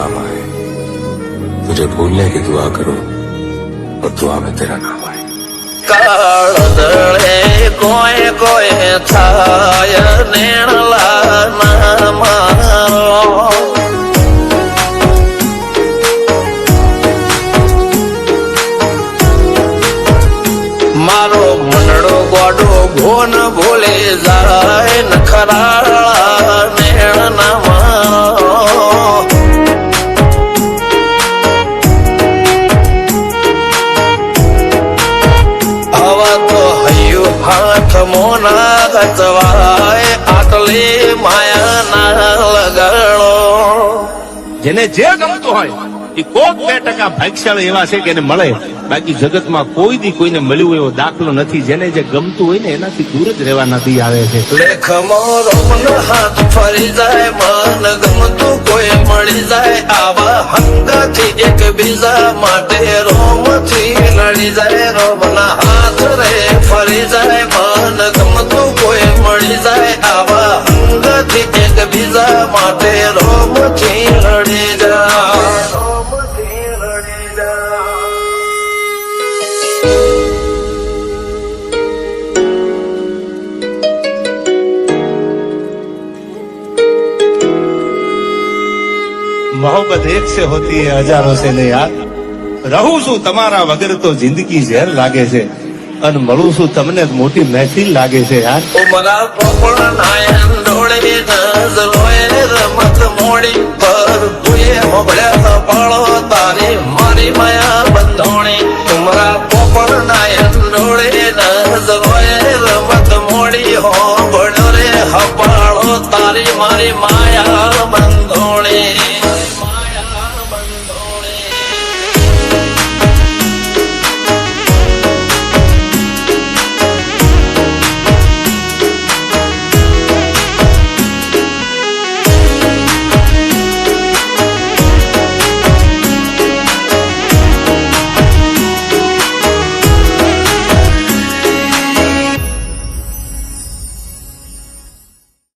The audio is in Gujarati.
काम आए। तुझे भूलने की दुआ करो और दुआ में तेरा नाम आए। કાળદળે કોઈ કોઈ થાય નેણલા ના મારો મારો મનડો ગોડો ભોન ભૂલે જાય નખરાળા નેણ ના મારો હાથ મોના ગતવાય આટલી માયા ના લગાડો। જેને જે ગમતું હોય એ કોક 2% ભાગ્યશાળી એવા છે કે એને મળે, બાકી જગતમાં કોઈ દી કોઈને મળ્યું એવો દાખલો નથી। જેને જે ગમતું હોય ને એનાથી દૂર જ રહેવા નથી આવે છે। લેખમો રોમન હાથ ફરી જાય, મન ગમતું કોઈ મળી જાય, આવા હંગાથી એક બીજા માટે રોમથી લડી જાય। રોમના હાથ રે ફરી જાય, મન ગમતું કોઈ મળી જાય, આવા હંગાથી એક બીજા માટે રોમથી લડી જાય। मोहब्बत एक से होती है हजारों से नहीं यार। रहूं છું તમારા વગર તો જિંદગી ઝેર લાગે છે, અને મળું છું તમને મોટી મહેફિલ લાગે છે યાર। ઉમરા પોપળ નાયન ડોળે નજરોએ રમત મોડી પર તુએ મોગળ્યા પાળો તારી મારી માયા બંધોણી। ઉમરા પોપળ નાયન ડોળે નજરોએ રમત મોડી હો બળો રે હપાળો તારી મારી માયા બંધોણી।